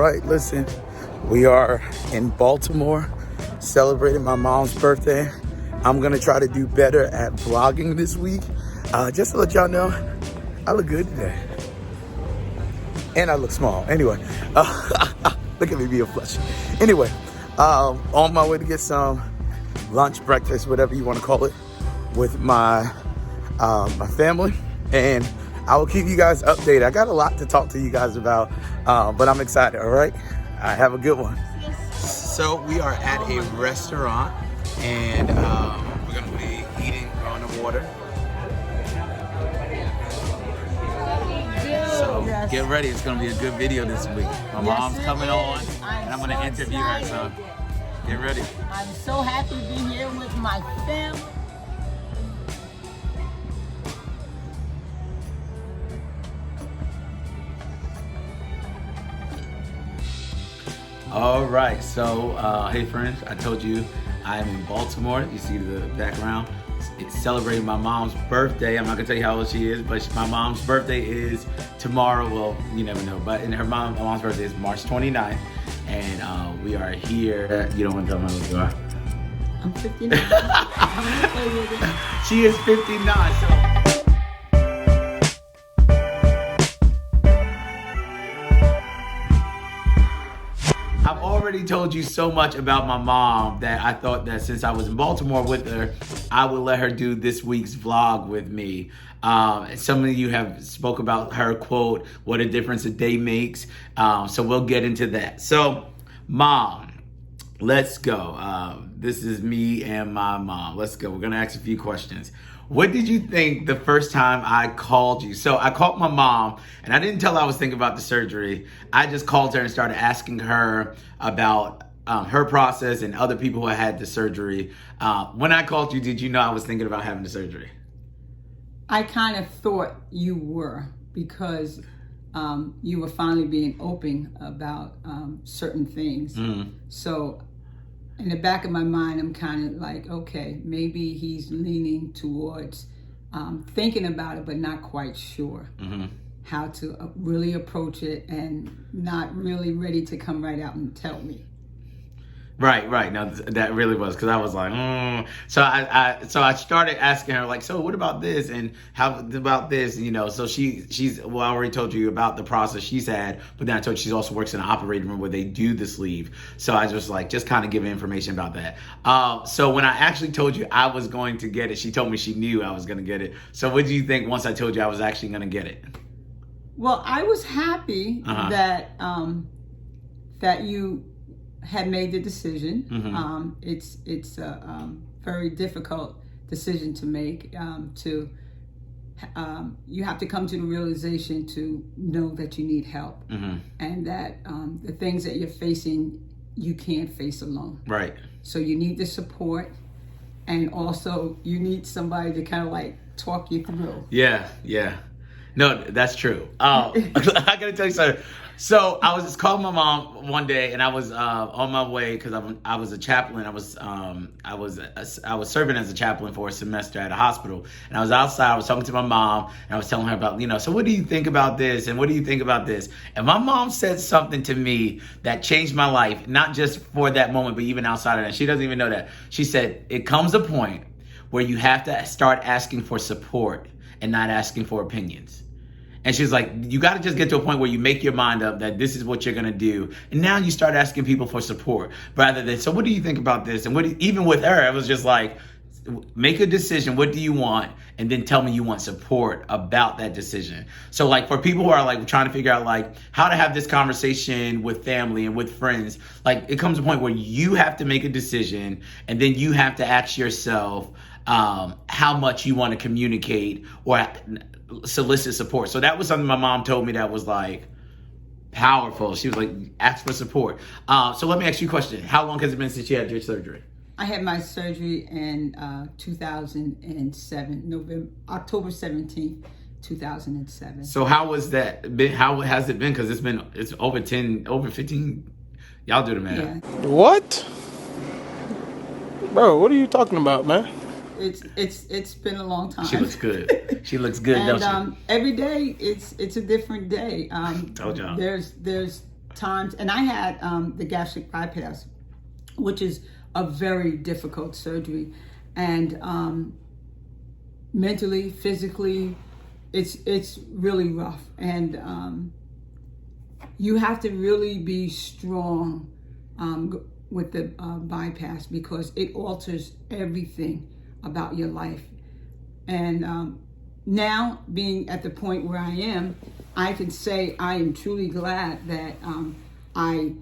right, listen, we are in Baltimore celebrating my mom's birthday. I'm gonna try to do better at vlogging this week. Just to let y'all know, I look good today. And I look small. Anyway, look at me being flush. Anyway, on my way to get some lunch, breakfast, whatever you want to call it, with my family, and I will keep you guys updated. I got a lot to talk to you guys about, but I'm excited. All right, have a good one. So we are at a restaurant, and we're gonna be eating on the water. So get ready, it's gonna be a good video this week. My mom's coming on, and I'm gonna interview her, so get ready. I'm so happy to be here with my family. All right, so hey friends, I told you I'm in Baltimore. You see the background. It's celebrating my mom's birthday. I'm not gonna tell you how old she is, but my mom's birthday is tomorrow. Well, you never know, but my mom's birthday is March 29th, and we are here. You don't want to tell me how old you are? I'm 59. I'm gonna tell you again. She is 59, so. I've already told you so much about my mom that I thought that since I was in Baltimore with her, I would let her do this week's vlog with me. Some of you have spoke about her quote, "What a difference a day makes." So we'll get into that. So, Mom, let's go. This is me and my mom. Let's go. We're gonna ask a few questions. What did you think the first time I called you? So I called my mom, and I didn't tell her I was thinking about the surgery. I just called her and started asking her about her process and other people who had the surgery. When I called you, did you know I was thinking about having the surgery? I kind of thought you were, because you were finally being open about certain things. Mm-hmm. So in the back of my mind, I'm kind of like, okay, maybe he's leaning towards thinking about it, but not quite sure how to really approach it, and not really ready to come right out and tell me. Right. Now that really was, because I was like, So I started asking her, like, so what about this, and how about this, you know? So she's well, I already told you about the process she's had, but then I told you she also works in an operating room where they do the sleeve. So I just kind of giving information about that. So when I actually told you I was going to get it, she told me she knew I was going to get it. So what did you think once I told you I was actually going to get it? Well, I was happy that that you had made the decision. Mm-hmm. It's a very difficult decision to make. You have to come to the realization to know that you need help, and that the things that you're facing, you can't face alone. Right. So you need the support, and also you need somebody to kind of like talk you through. Yeah. No, that's true. I gotta tell you something. So I was just calling my mom one day, and I was on my way, because I was a chaplain. I was serving as a chaplain for a semester at a hospital, and I was outside. I was talking to my mom, and I was telling her about, so what do you think about this, and what do you think about this? And my mom said something to me that changed my life, not just for that moment, but even outside of that. She doesn't even know that. She said, it comes a point where you have to start asking for support and not asking for opinions. And she's like, you got to just get to a point where you make your mind up that this is what you're going to do. And now you start asking people for support rather than, so what do you think about this? And even with her, it was just like, make a decision. What do you want? And then tell me you want support about that decision. So like for people who are like trying to figure out like how to have this conversation with family and with friends, like it comes to a point where you have to make a decision, and then you have to ask yourself how much you want to communicate or solicit support. So that was something my mom told me that was like powerful. She was like, ask for support. So let me ask you a question. How long has it been since you had your surgery? I had my surgery in 2007, October 17th, 2007. So how was that been? How has it been? Because it's over 15. Y'all do the math. Yeah. What? Bro, what are you talking about, man? It's been a long time. She looks good. She looks good, and, don't she? Every day it's a different day. Told y'all. There's times, and I had the gastric bypass, which is a very difficult surgery, and mentally, physically, it's really rough, and you have to really be strong with the bypass, because it alters everything about your life. And now, being at the point where I am, I can say I am truly glad that I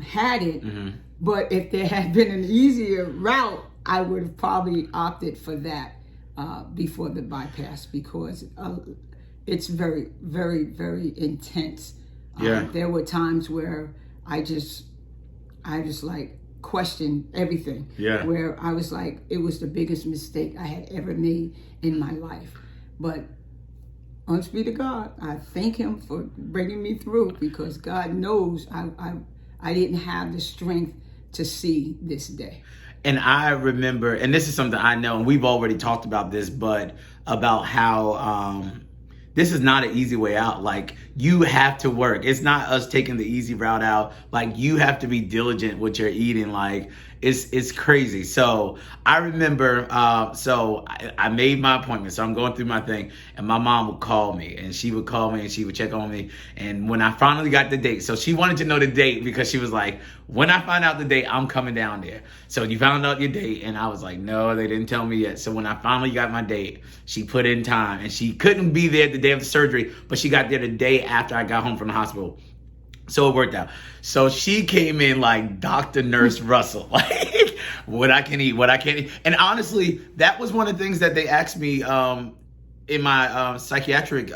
had it. Mm-hmm. But if there had been an easier route, I would have probably opted for that before the bypass, because it's very, very, very intense. There were times where I just like questioned everything. Where I was like, it was the biggest mistake I had ever made in my life. But thanks be to God, I thank Him for bringing me through, because God knows I didn't have the strength to see this day. And I remember, and this is something I know, and we've already talked about this, but about how this is not an easy way out. Like, you have to work. It's not us taking the easy route out. Like, you have to be diligent with your eating. Like, it's crazy. So I remember, I made my appointment. So I'm going through my thing, and my mom would call me, and she would call me, and she would check on me. And when I finally got the date, so she wanted to know the date, because she was like, when I find out the date, I'm coming down there. So you found out your date, and I was like, no, they didn't tell me yet. So when I finally got my date, she put in time, and she couldn't be there the day of the surgery, but she got there the day after I got home from the hospital. So it worked out. So she came in like Dr. Nurse Russell, like what I can eat, what I can't eat. And honestly, that was one of the things that they asked me in my psychiatric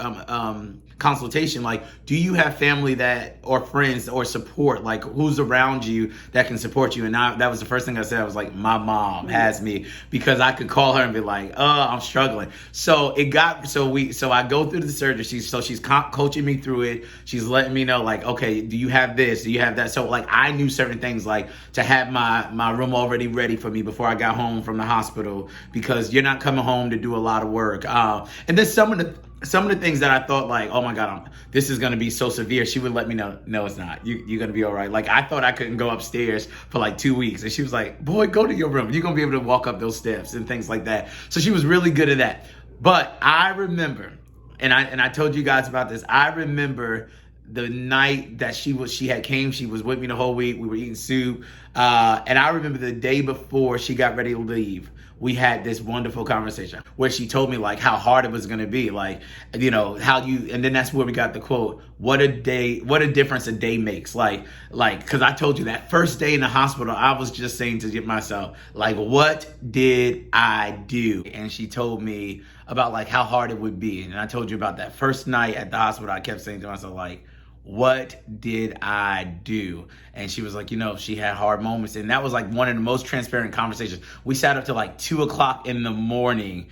consultation. Like, do you have family that, or friends or support, like who's around you that can support you? And that was the first thing I said. I was like, my mom has me, because I could call her and be like, oh, I'm struggling. So I go through the surgery. She's coaching me through it. She's letting me know, like, okay, do you have this? Do you have that? So like, I knew certain things, like to have my room already ready for me before I got home from the hospital, because you're not coming home to do a lot of work. And then some of the things that I thought, like, oh my God, this is going to be so severe, she would let me know, no, it's not. You're going to be all right. Like, I thought I couldn't go upstairs for like 2 weeks. And she was like, boy, go to your room. You're going to be able to walk up those steps and things like that. So she was really good at that. But I remember, and I told you guys about this, I remember the night that she was with me the whole week. We were eating soup. And I remember the day before she got ready to leave, we had this wonderful conversation where she told me like how hard it was going to be, like, you know, and then that's where we got the quote, what a difference a day makes. Like, cause I told you that first day in the hospital, I was just saying to myself, like, what did I do? And she told me about like how hard it would be. And I told you about that first night at the hospital, I kept saying to myself, like, what did I do? And she was like, you know, she had hard moments. And that was like one of the most transparent conversations. We sat up till like 2:00 in the morning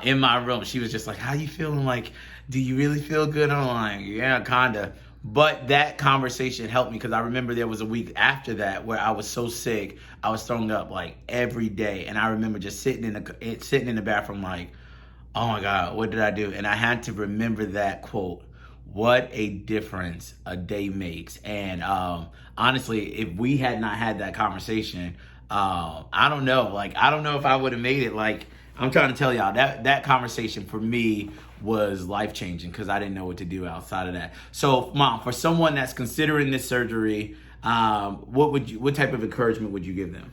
in my room. She was just like, how you feeling? Like, do you really feel good? I'm like, yeah, kinda. But that conversation helped me, because I remember there was a week after that where I was so sick, I was throwing up like every day. And I remember just sitting in the bathroom like, oh my God, what did I do? And I had to remember that quote, what a difference a day makes. And honestly, if we had not had that conversation, I don't know if I would have made it. Like, I'm trying to tell y'all, that conversation for me was life-changing, because I didn't know what to do outside of that. So, Mom, for someone that's considering this surgery, what type of encouragement would you give them?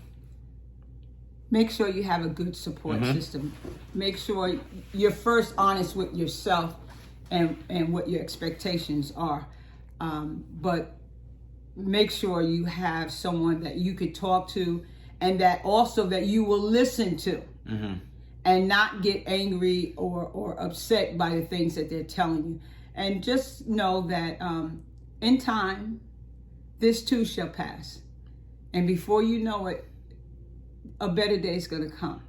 Make sure you have a good support system. Make sure you're first honest with yourself and what your expectations are. But make sure you have someone that you could talk to, and that also that you will listen to, and not get angry or upset by the things that they're telling you. And just know that in time, this too shall pass. And before you know it, a better day is going to come.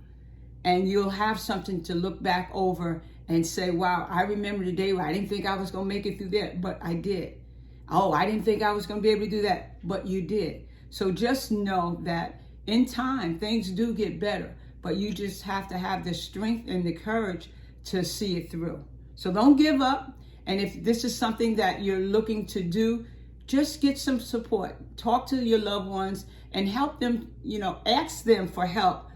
And you'll have something to look back over and say, wow, I remember the day where I didn't think I was going to make it through that, but I did. Oh, I didn't think I was going to be able to do that, but you did. So just know that in time, things do get better, but you just have to have the strength and the courage to see it through. So don't give up. And if this is something that you're looking to do, just get some support. Talk to your loved ones and help them, ask them for help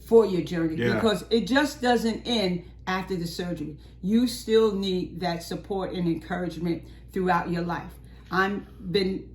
for your journey, because it just doesn't end after the surgery. You still need that support and encouragement throughout your life. I've been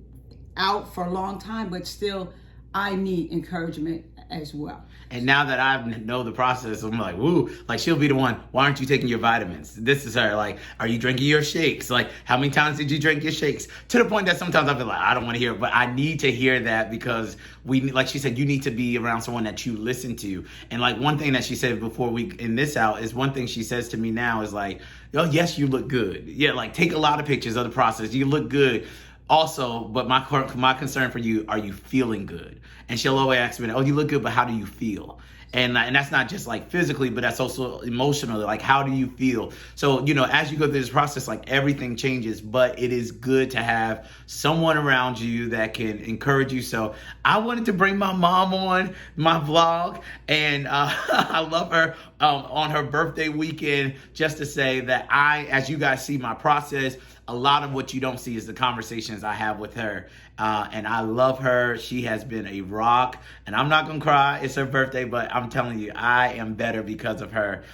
out for a long time, but still I need encouragement as well. And now that I know the process, I'm like, woo, like she'll be the one, why aren't you taking your vitamins? This is her, like, are you drinking your shakes? Like, how many times did you drink your shakes? To the point that sometimes I feel like, I don't want to hear it, but I need to hear that, because like she said, you need to be around someone that you listen to. And like one thing that she said before we end this out is, one thing she says to me now is like, oh, yes, you look good. Yeah, like take a lot of pictures of the process. You look good. Also, but my concern for you, are you feeling good? And she'll always ask me, oh, you look good, but how do you feel? And that's not just like physically, but that's also emotionally. Like, how do you feel? So, as you go through this process, like everything changes, but it is good to have someone around you that can encourage you. So I wanted to bring my mom on my vlog, and I love her on her birthday weekend, just to say that as you guys see my process, a lot of what you don't see is the conversations I have with her. And I love her. She has been a rock. And I'm not going to cry. It's her birthday, but I'm telling you, I am better because of her.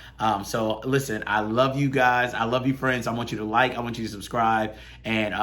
So listen, I love you guys. I love you, friends. I want you to like. I want you to subscribe. And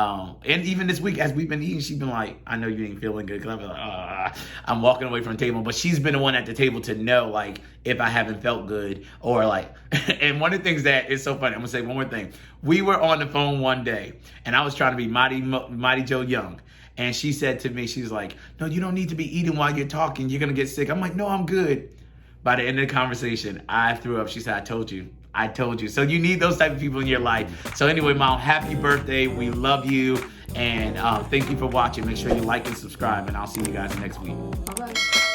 even this week, as we've been eating, she's been like, I know you ain't feeling good. Because I've been like, I'm walking away from the table. But she's been the one at the table to know, like, if I haven't felt good, or like, and one of the things that is so funny, I'm going to say one more thing. We were on the phone one day, and I was trying to be Mighty Joe Young. And she said to me, she's like, no, you don't need to be eating while you're talking. You're going to get sick. I'm like, no, I'm good. By the end of the conversation, I threw up. She said, I told you. I told you. So you need those type of people in your life. So anyway, Mom, happy birthday. We love you. And thank you for watching. Make sure you like and subscribe. And I'll see you guys next week. All right.